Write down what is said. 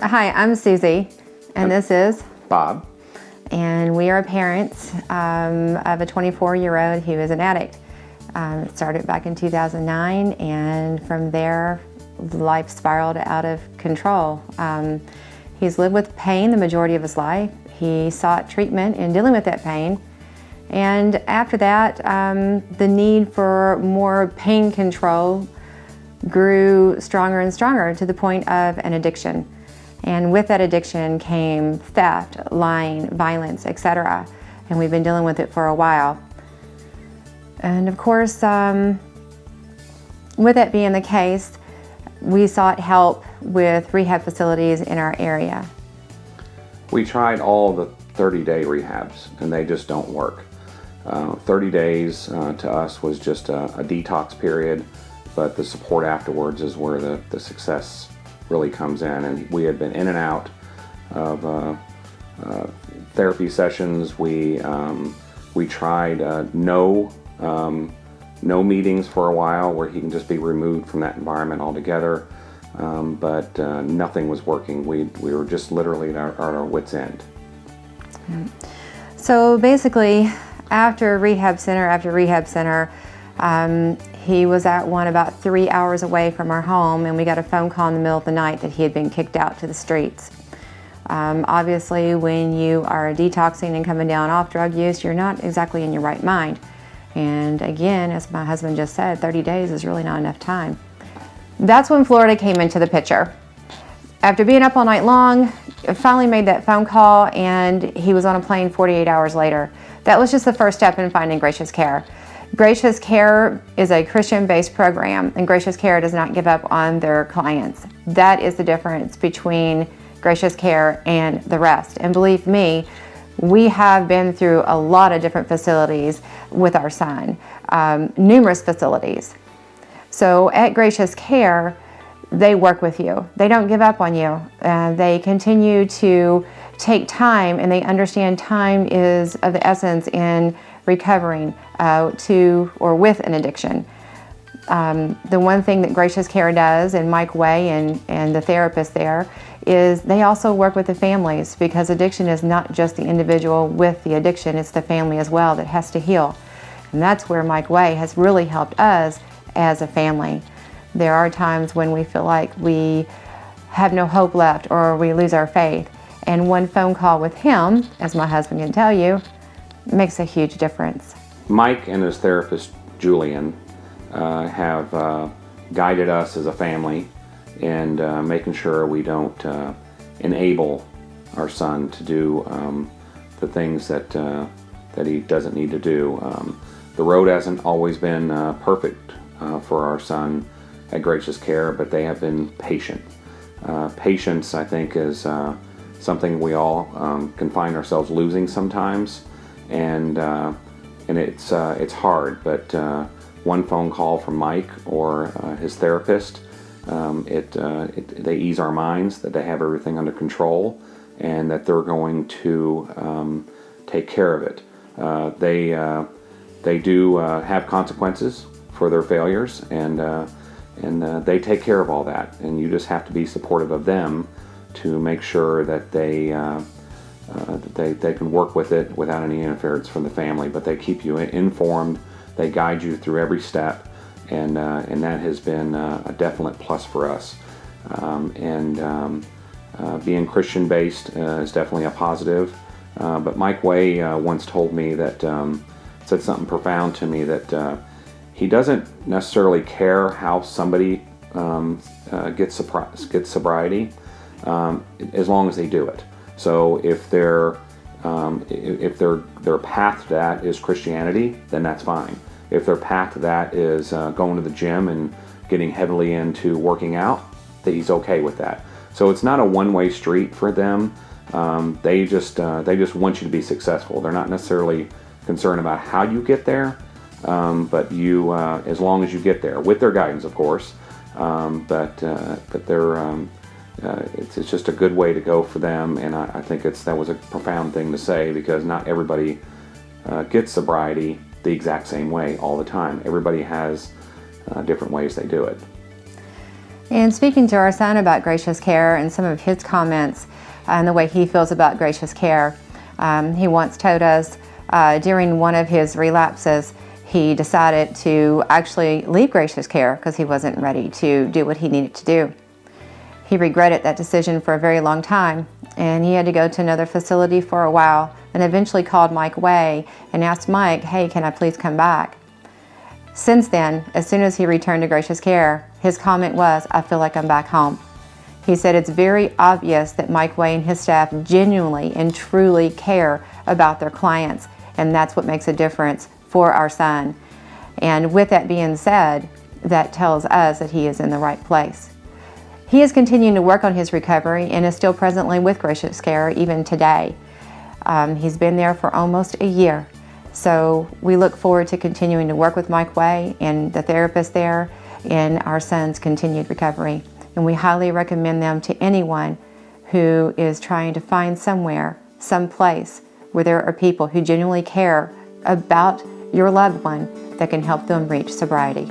Hi, I'm Suzie, and this is Bob. And we are parents of a 24-year-old who is an addict. It started back in 2009, and from there, life spiraled out of control. He's lived with pain the majority of his life. He sought treatment in dealing with that pain. And after that, the need for more pain control grew stronger and stronger to the point of an addiction. And with that addiction came theft, lying, violence, etc. And we've been dealing with it for a while. And of course, with that being the case, we sought help with rehab facilities in our area. We tried all the 30-day rehabs, and they just don't work. 30 days to us was just a detox period, but the support afterwards is where the success really comes in. And we had been in and out of therapy sessions. We tried no meetings for a while, where he can just be removed from that environment altogether, but nothing was working. We were just literally at our wits' end. So basically, after rehab center after rehab center, he was at one about 3 hours away from our home, and we got a phone call in the middle of the night that he had been kicked out to the streets. Obviously, when you are detoxing and coming down off drug use, you're not exactly in your right mind. And again, as my husband just said, 30 days is really not enough time. That's when Florida came into the picture. After being up all night long, finally made that phone call, and he was on a plane 48 hours later. That was just the first step in finding Gracious Care. Gracious Care is a Christian-based program, and Gracious Care does not give up on their clients. That is the difference between Gracious Care and the rest. And believe me, we have been through a lot of different facilities with our son, numerous facilities. So at Gracious Care, they work with you. They don't give up on you. They continue to take time, and they understand time is of the essence in recovering to or with an addiction. The one thing that Gracious Care does, and Mike Way and the therapist there, is they also work with the families, because addiction is not just the individual with the addiction, it's the family as well that has to heal. And that's where Mike Way has really helped us as a family. There are times when we feel like we have no hope left or we lose our faith. And one phone call with him, as my husband can tell you, makes a huge difference. Mike and his therapist, Julian, have guided us as a family in making sure we don't enable our son to do the things that he doesn't need to do. The road hasn't always been perfect for our son at Gracious Care, but they have been patient. Patience, I think, is something we all can find ourselves losing sometimes, and it's hard. But one phone call from Mike or his therapist, they ease our minds that they have everything under control and that they're going to take care of it. They do have consequences for their failures, and they take care of all that. And you just have to be supportive of them to make sure that they can work with it without any interference from the family. But they keep you informed. They guide you through every step, and that has been a definite plus for us. Being Christian-based is definitely a positive. But Mike Way once told me that, said something profound to me, that he doesn't necessarily care how somebody gets sobriety, as long as they do it. So if their path to that is Christianity, then that's fine. If their path to that is going to the gym and getting heavily into working out, that he's okay with that. So it's not a one-way street for them. They just want you to be successful. They're not necessarily concerned about how you get there, but you, as long as you get there, with their guidance, of course. But they're it's just a good way to go for them, and I think that was a profound thing to say, because not everybody gets sobriety the exact same way all the time. Everybody has different ways they do it. And speaking to our son about gracious care and some of his comments and the way he feels about gracious care, he once told us during one of his relapses, he decided to actually leave gracious care because he wasn't ready to do what he needed to do. He regretted that decision for a very long time, and he had to go to another facility for a while, and eventually called Mike Way and asked Mike, hey, can I please come back? Since then, as soon as he returned to gracious care, his comment was, I feel like I'm back home. He said it's very obvious that Mike Way and his staff genuinely and truly care about their clients, and that's what makes a difference for our son. And with that being said, that tells us that he is in the right place. He is continuing to work on his recovery and is still presently with gracious care even today. He's been there for almost a year. So we look forward to continuing to work with Mike Way and the therapist there in our son's continued recovery. And we highly recommend them to anyone who is trying to find somewhere, some place where there are people who genuinely care about your loved one that can help them reach sobriety.